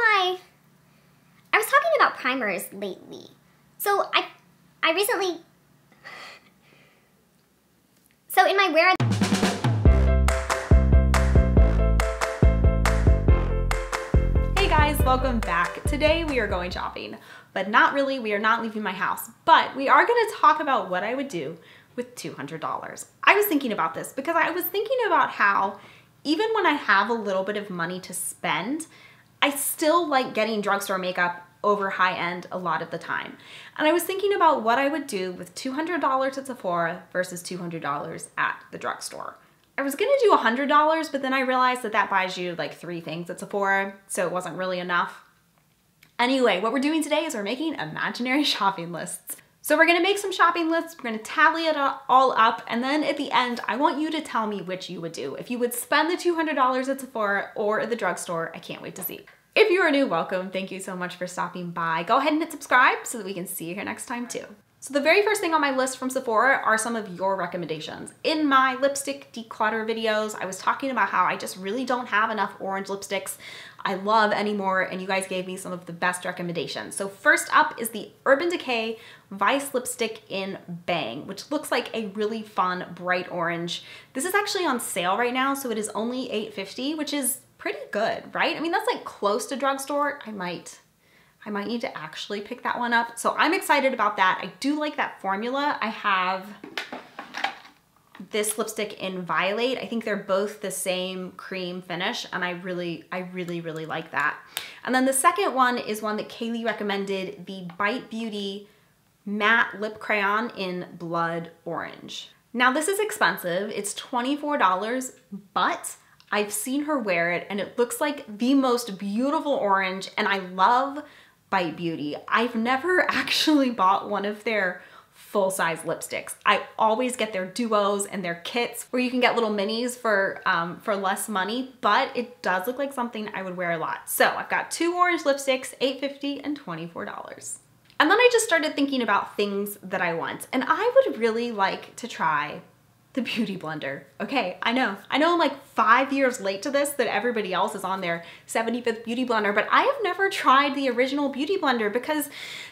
I was talking about primers lately. So I recently, so in my Where Are Hey guys, welcome back. Today we are going shopping, but not really, we are not leaving my house, but we are gonna talk about what I would do with $200. I was thinking about this because I was thinking about how even when I have a little bit of money to spend, I still like getting drugstore makeup over high end a lot of the time. And I was thinking about what I would do with $200 at Sephora versus $200 at the drugstore. I was gonna do $100, but then I realized that that buys you like 3 things at Sephora, so it wasn't really enough. Anyway, what we're doing today is we're making imaginary shopping lists. So we're gonna make some shopping lists, we're gonna tally it all up, and then at the end, I want you to tell me which you would do. If you would spend the $200 at Sephora or at the drugstore, I can't wait to see. If you are new, welcome. Thank you so much for stopping by. Go ahead and hit subscribe so that we can see you here next time too. So the very first thing on my list from Sephora are some of your recommendations. In my lipstick declutter videos, I was talking about how I just really don't have enough orange lipsticks I love anymore, and you guys gave me some of the best recommendations. So first up is the Urban Decay Vice Lipstick in Bang, which looks like a really fun bright orange. This is actually on sale right now, so it is only $8.50, which is pretty good, right? I mean, that's like close to drugstore. I might need to actually pick that one up. So I'm excited about that. I do like that formula. I have this lipstick in Violet. I think they're both the same cream finish, and I really like that. And then the second one is one that Kaylee recommended, the Bite Beauty Matte Lip Crayon in Blood Orange. Now this is expensive. It's $24, but I've seen her wear it and it looks like the most beautiful orange, and I love Bite Beauty. I've never actually bought one of their full-size lipsticks. I always get their duos and their kits where you can get little minis for less money, but it does look like something I would wear a lot. So I've got 2 orange lipsticks, $8.50 and $24. And then I just started thinking about things that I want, and I would really like to try the Beauty Blender. Okay, I know I'm like 5 years late to this, that everybody else is on their 75th Beauty Blender, but I have never tried the original Beauty Blender because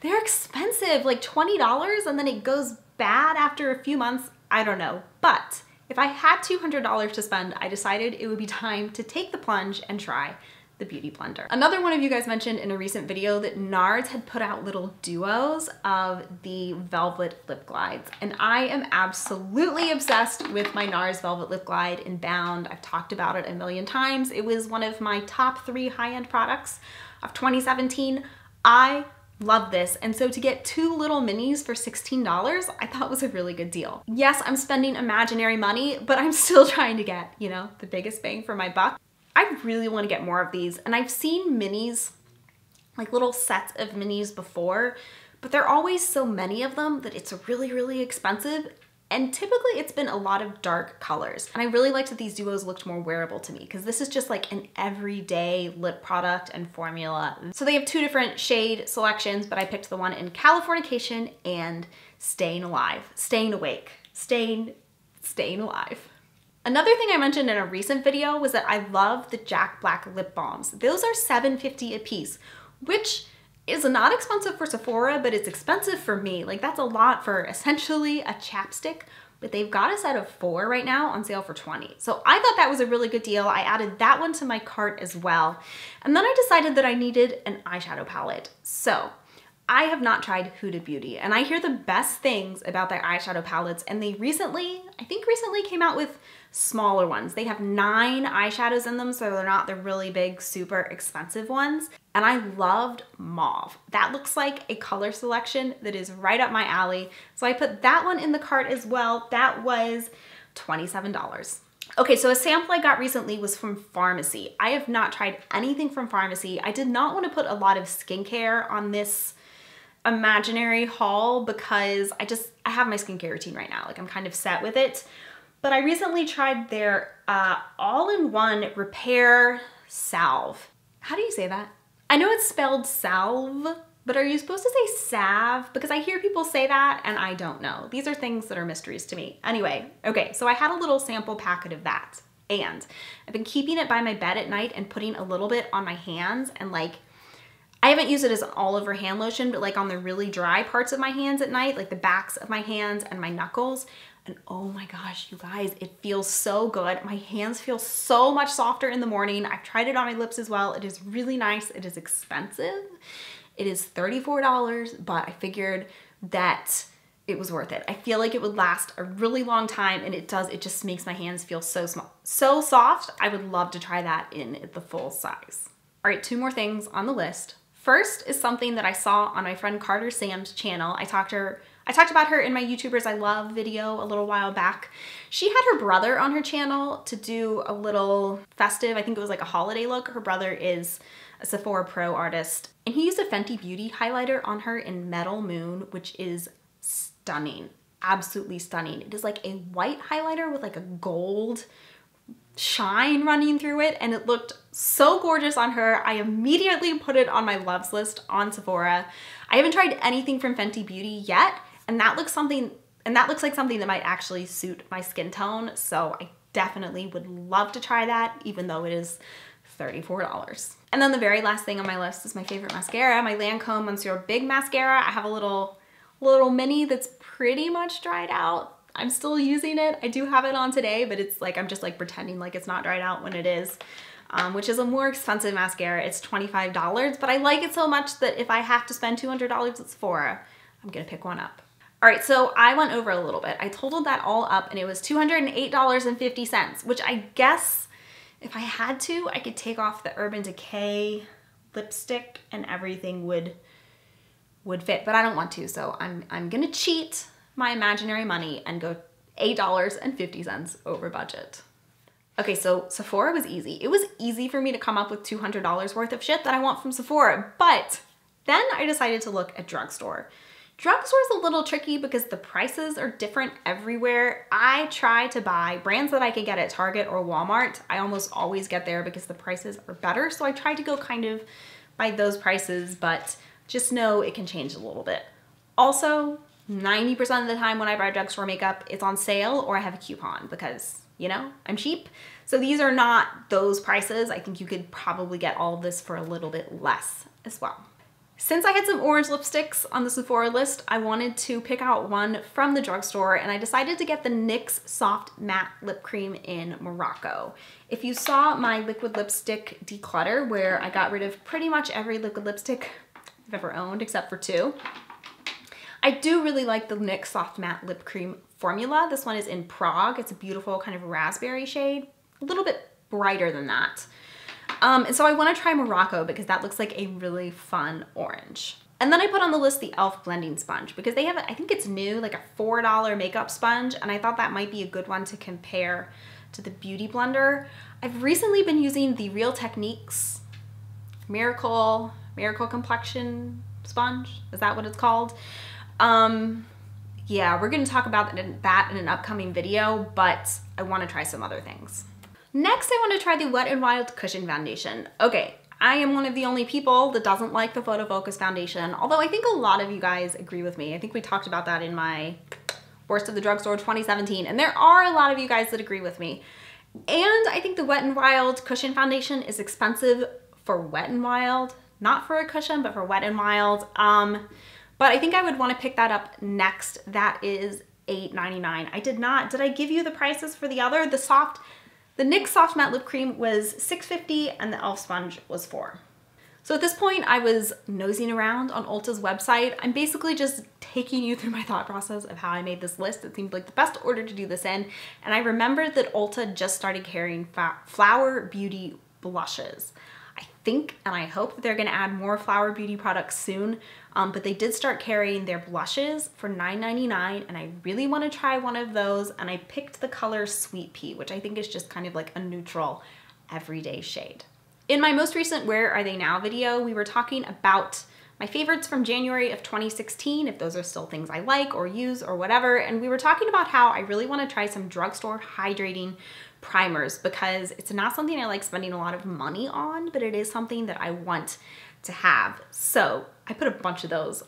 they're expensive, like $20, and then it goes bad after a few months. I don't know, but if I had $200 to spend, I decided it would be time to take the plunge and try the Beauty Blender. Another one of you guys mentioned in a recent video that Nars had put out little duos of the Velvet Lip Glides, and I am absolutely obsessed with my Nars Velvet Lip Glide in Bound. I've talked about it a million times. It was one of my top 3 high-end products of 2017. I love this, and so to get 2 little minis for $16, I thought was a really good deal. Yes, I'm spending imaginary money, but I'm still trying to get, you know, the biggest bang for my buck. I really want to get more of these, and I've seen minis, like little sets of minis before, but there are always so many of them that it's really expensive, and typically it's been a lot of dark colors. And I really liked that these duos looked more wearable to me, because this is just like an everyday lip product and formula. So they have 2 different shade selections, but I picked the one in Californication and Staying Alive. Staying Awake. Staying Alive. Another thing I mentioned in a recent video was that I love the Jack Black lip balms. Those are $7.50 a piece, which is not expensive for Sephora, but it's expensive for me. Like, that's a lot for essentially a chapstick, but they've got a set of 4 right now on sale for $20. So I thought that was a really good deal. I added that one to my cart as well. And then I decided that I needed an eyeshadow palette. So I have not tried Huda Beauty, and I hear the best things about their eyeshadow palettes, and they recently came out with smaller ones. They have 9 eyeshadows in them, so they're not the really big, super expensive ones. And I loved Mauve. That looks like a color selection that is right up my alley. So I put that one in the cart as well. That was $27. Okay, so a sample I got recently was from Pharmacy. I have not tried anything from Pharmacy. I did not want to put a lot of skincare on this imaginary haul because I have my skincare routine right now. Like, I'm kind of set with it. But I recently tried their all-in-one repair salve. How do you say that? I know it's spelled salve, but are you supposed to say salve? Because I hear people say that and I don't know. These are things that are mysteries to me. Anyway, okay, so I had a little sample packet of that. And I've been keeping it by my bed at night and putting a little bit on my hands, and like, I haven't used it as an all over hand lotion, but like on the really dry parts of my hands at night, like the backs of my hands and my knuckles. And oh my gosh, you guys, it feels so good. My hands feel so much softer in the morning. I've tried it on my lips as well. It is really nice. It is expensive. It is $34, but I figured that it was worth it. I feel like it would last a really long time, and it does. It just makes my hands feel so small, so soft. I would love to try that in the full size. All right, 2 more things on the list. First is something that I saw on my friend Carter Sam's channel. I talked about her in my YouTubers I Love video a little while back. She had her brother on her channel to do a little festive, I think it was like a holiday look. Her brother is a Sephora Pro artist, and he used a Fenty Beauty highlighter on her in Metal Moon, which is stunning, absolutely stunning. It is like a white highlighter with like a gold shine running through it, and it looked so gorgeous on her. I immediately put it on my loves list on Sephora. I haven't tried anything from Fenty Beauty yet, and that looks like something that might actually suit my skin tone, so I definitely would love to try that, even though it is $34. And then the very last thing on my list is my favorite mascara, my Lancome Monsieur Big Mascara. I have a little mini that's pretty much dried out. I'm still using it. I do have it on today, but it's like, I'm just like pretending like it's not dried out when it is, which is a more expensive mascara. It's $25, but I like it so much that if I have to spend $200 at Sephora, I'm gonna pick one up. All right, so I went over a little bit. I totaled that all up and it was $208.50, which I guess if I had to, I could take off the Urban Decay lipstick and everything would fit, but I don't want to, so I'm gonna cheat my imaginary money and go $8.50 over budget. Okay, so Sephora was easy. It was easy for me to come up with $200 worth of shit that I want from Sephora, but then I decided to look at Drugstore. Drugstore is a little tricky because the prices are different everywhere. I try to buy brands that I can get at Target or Walmart. I almost always get there because the prices are better, so I try to go kind of by those prices, but just know it can change a little bit. Also, 90% of the time when I buy Drugstore makeup, it's on sale or I have a coupon because, you know, I'm cheap. So these are not those prices. I think you could probably get all of this for a little bit less as well. Since I had some orange lipsticks on the Sephora list, I wanted to pick out one from the Drugstore, and I decided to get the NYX Soft Matte Lip Cream in Morocco. If you saw my liquid lipstick declutter, where I got rid of pretty much every liquid lipstick I've ever owned except for 2, I do really like the NYX Soft Matte Lip Cream formula. This one is in Prague. It's a beautiful kind of raspberry shade, a little bit brighter than that. And so I want to try Morocco because that looks like a really fun orange. And then I put on the list the e.l.f. blending sponge because they have, I think it's new, like a $4 makeup sponge, and I thought that might be a good one to compare to the Beauty Blender. I've recently been using the Real Techniques Miracle Complexion Sponge. Is that what it's called? Yeah, we're going to talk about that in an upcoming video, but I want to try some other things. Next, I want to try the Wet n Wild Cushion Foundation. Okay, I am one of the only people that doesn't like the Photo Focus foundation, although I think a lot of you guys agree with me. I think we talked about that in my Worst of the Drugstore 2017, and there are a lot of you guys that agree with me. And I think the Wet n Wild Cushion Foundation is expensive for Wet n Wild, not for a cushion, but for Wet n Wild. But I think I would want to pick that up next. That is $8.99. Did I give you the prices for the other? The NYX Soft Matte Lip Cream was $6.50 and the e.l.f. sponge was $4. So at this point, I was nosing around on Ulta's website. I'm basically just taking you through my thought process of how I made this list. It seemed like the best order to do this in. And I remembered that Ulta just started carrying Flower Beauty blushes. I think and I hope that they're gonna add more Flower Beauty products soon, but they did start carrying their blushes for $9.99, and I really wanna try one of those, and I picked the color Sweet Pea, which I think is just kind of like a neutral, everyday shade. In my most recent Where Are They Now video, we were talking about my favorites from January of 2016, if those are still things I like or use or whatever, and we were talking about how I really wanna try some Drugstore hydrating primers because it's not something I like spending a lot of money on, but it is something that I want to have. So I put a bunch of those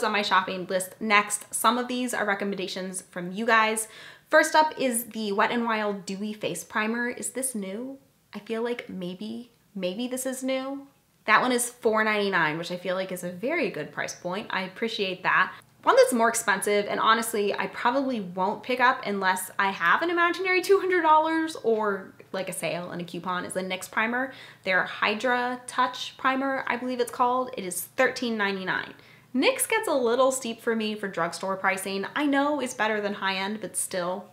on my shopping list next. Some of these are recommendations from you guys. First up is the Wet n Wild Dewy Face Primer. Is this new? I feel like maybe this is new. That one is $4.99, which I feel like is a very good price point. I appreciate that. One that's more expensive, and honestly, I probably won't pick up unless I have an imaginary $200 or like a sale and a coupon, is the NYX primer. Their Hydra Touch primer, I believe it's called. It is $13.99. NYX gets a little steep for me for drugstore pricing. I know it's better than high-end, but still,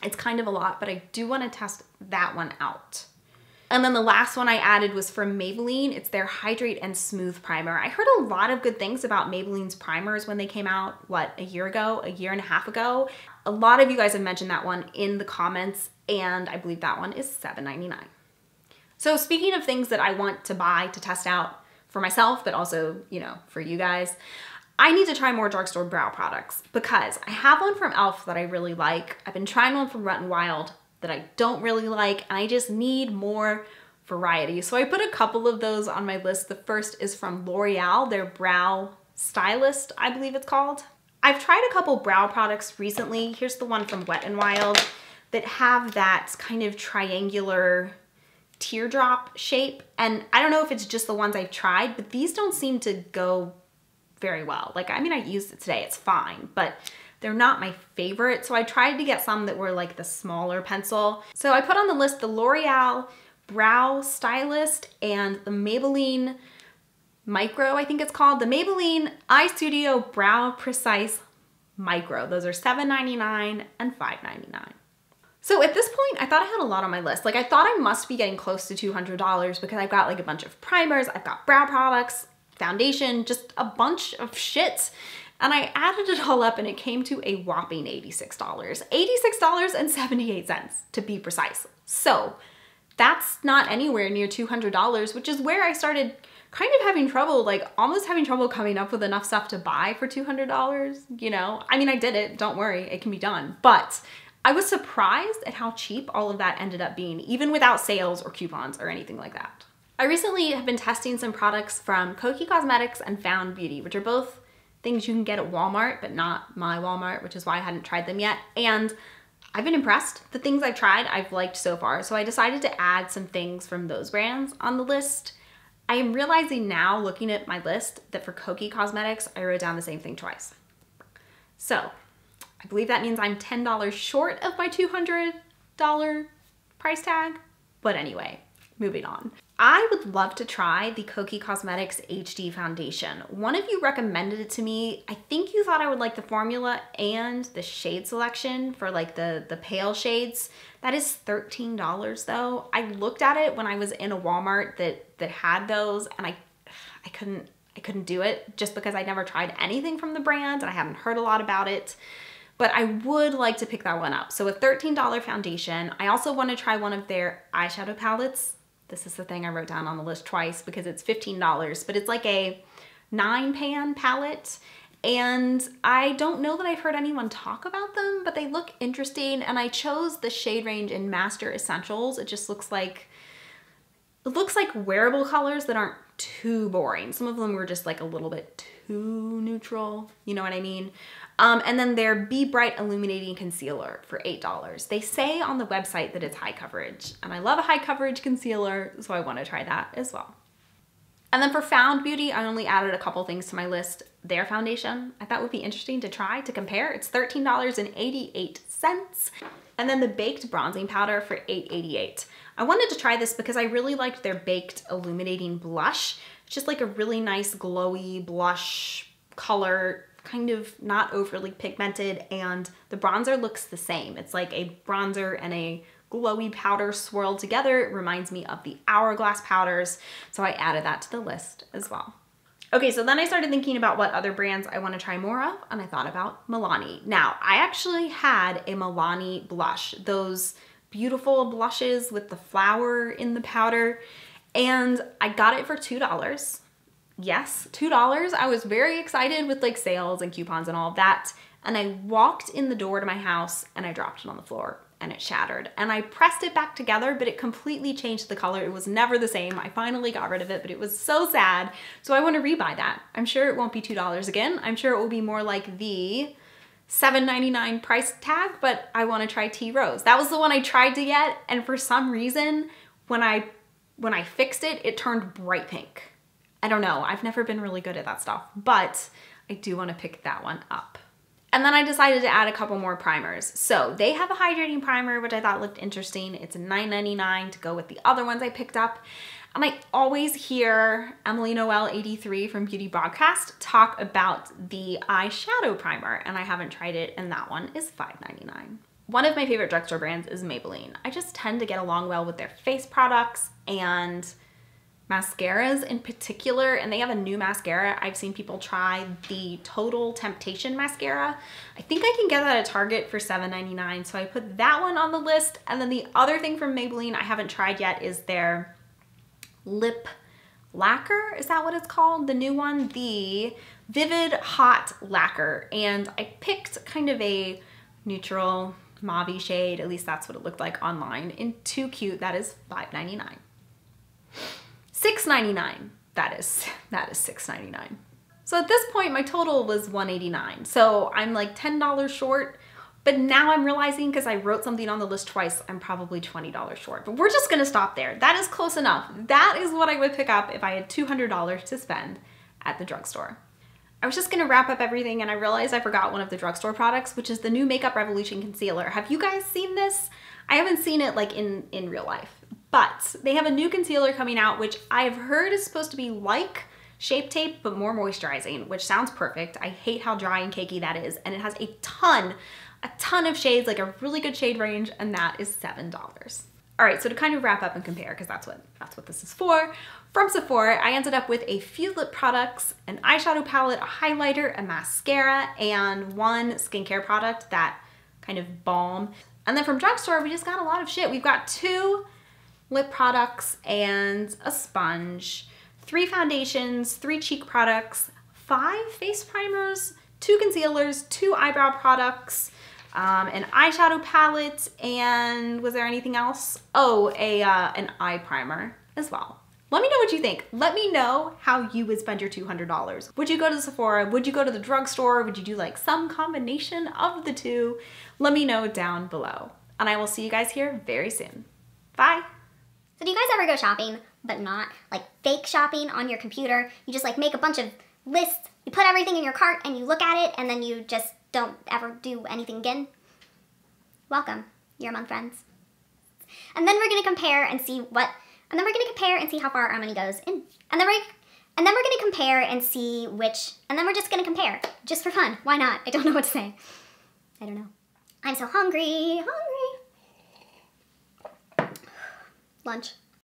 it's kind of a lot, but I do want to test that one out. And then the last one I added was from Maybelline. It's their Hydrate and Smooth Primer. I heard a lot of good things about Maybelline's primers when they came out, what, a year and a half ago? A lot of you guys have mentioned that one in the comments, and I believe that one is $7.99. So speaking of things that I want to buy to test out for myself, but also, you know, for you guys, I need to try more drugstore brow products because I have one from e.l.f. that I really like. I've been trying one from Wet n Wild that I don't really like, and I just need more variety. So I put a couple of those on my list. The first is from L'Oreal, their Brow Stylist, I believe it's called. I've tried a couple brow products recently. Here's the one from Wet n Wild that have that kind of triangular teardrop shape. And I don't know if it's just the ones I've tried, but these don't seem to go very well. Like, I mean, I used it today, it's fine, but they're not my favorite. So I tried to get some that were like the smaller pencil. So I put on the list the L'Oreal Brow Stylist and the Maybelline Micro, I think it's called. The Maybelline Eye Studio Brow Precise Micro. Those are $7.99 and $5.99. So at this point, I thought I had a lot on my list. Like, I thought I must be getting close to $200 because I've got like a bunch of primers, I've got brow products, foundation, just a bunch of shit. And I added it all up and it came to a whopping $86. $86.78 to be precise. So that's not anywhere near $200, which is where I started kind of having trouble, like almost having trouble coming up with enough stuff to buy for $200, you know? I mean, I did it, don't worry, it can be done. But I was surprised at how cheap all of that ended up being, even without sales or coupons or anything like that. I recently have been testing some products from Kokie Cosmetics and Found Beauty, which are both things you can get at Walmart, but not my Walmart, which is why I hadn't tried them yet. And I've been impressed. The things I've tried, I've liked so far. So I decided to add some things from those brands on the list. I am realizing now, looking at my list, that for Kokie Cosmetics, I wrote down the same thing twice. So I believe that means I'm $10 short of my $200 price tag. But anyway, moving on. I would love to try the Kokie Cosmetics HD Foundation. One of you recommended it to me. I think you thought I would like the formula and the shade selection for like the pale shades. That is $13 though. I looked at it when I was in a Walmart that had those, and I couldn't do it just because I never tried anything from the brand and I haven't heard a lot about it. But I would like to pick that one up. So a $13 foundation. I also want to try one of their eyeshadow palettes. This is the thing I wrote down on the list twice because it's $15, but it's like a 9-pan palette. And I don't know that I've heard anyone talk about them, but they look interesting. And I chose the shade range in Master Essentials. It just looks like, wearable colors that aren't too boring. Some of them were just like a little bit too neutral, you know what I mean? And then their Be Bright Illuminating Concealer for $8. They say on the website that it's high coverage, and I love a high coverage concealer, so I want to try that as well. And then for Found Beauty, I only added a couple things to my list. Their foundation, I thought would be interesting to try, to compare. It's $13.88. And then the Baked Bronzing Powder for $8.88. I wanted to try this because I really liked their Baked Illuminating Blush. It's just like a really nice glowy blush color, kind of not overly pigmented, and the bronzer looks the same. It's like a bronzer and a glowy powder swirled together. It reminds me of the Hourglass powders, so I added that to the list as well. Okay, so then I started thinking about what other brands I want to try more of, and I thought about Milani. Now, I actually had a Milani blush, those beautiful blushes with the flower in the powder, and I got it for $2. Yes, $2. I was very excited with like sales and coupons and all of that. And I walked in the door to my house and I dropped it on the floor and it shattered. And I pressed it back together, but it completely changed the color. It was never the same. I finally got rid of it, but it was so sad. So I want to rebuy that. I'm sure it won't be $2 again. I'm sure it will be more like the $7.99 price tag, but I want to try Tea Rose. That was the one I tried to get, and for some reason, when I fixed it, it turned bright pink. I don't know, I've never been really good at that stuff, but I do want to pick that one up. And then I decided to add a couple more primers. So they have a hydrating primer, which I thought looked interesting. It's $9.99 to go with the other ones I picked up. And I always hear Emily Noel 83 from Beauty Broadcast talk about the eyeshadow primer, and I haven't tried it, and that one is $5.99. One of my favorite drugstore brands is Maybelline. I just tend to get along well with their face products and mascaras in particular, and they have a new mascara. I've seen people try the Total Temptation mascara. I think I can get that at Target for $7.99, so I put that one on the list. And then the other thing from Maybelline I haven't tried yet is their lip lacquer. Is that what it's called? The new one, the Vivid Hot Lacquer. And I picked kind of a neutral mauve shade, at least that's what it looked like online, in Too Cute. That is $5.99. $6.99, that is $6.99. So at this point, my total was $189. So I'm like $10 short, but now I'm realizing, because I wrote something on the list twice, I'm probably $20 short, but we're just gonna stop there. That is close enough. That is what I would pick up if I had $200 to spend at the drugstore. I was just gonna wrap up everything, and I realized I forgot one of the drugstore products, which is the new Makeup Revolution Concealer. Have you guys seen this? I haven't seen it like in real life. But they have a new concealer coming out, which I've heard is supposed to be like Shape Tape, but more moisturizing, which sounds perfect. I hate how dry and cakey that is. And it has a ton of shades, like a really good shade range, and that is $7. All right, so to kind of wrap up and compare, because that's what this is for, from Sephora, I ended up with a few lip products, an eyeshadow palette, a highlighter, a mascara, and one skincare product, that kind of balm. And then from Drugstore, we just got a lot of shit. We've got 2 lip products and a sponge, 3 foundations, 3 cheek products, 5 face primers, 2 concealers, 2 eyebrow products, an eyeshadow palette, and was there anything else? Oh, an eye primer as well. Let me know what you think. Let me know how you would spend your $200. Would you go to Sephora? Would you go to the drugstore? Would you do like some combination of the 2? Let me know down below. And I will see you guys here very soon. Bye. So do you guys ever go shopping, but not like fake shopping on your computer? You just like make a bunch of lists, you put everything in your cart and you look at it and then you just don't ever do anything again? Welcome, you're among friends. And then we're gonna compare and see how far our money goes in. And then we're gonna compare and see and then we're just gonna compare, just for fun. Why not? I don't know what to say. I don't know. I'm so hungry. Lunch.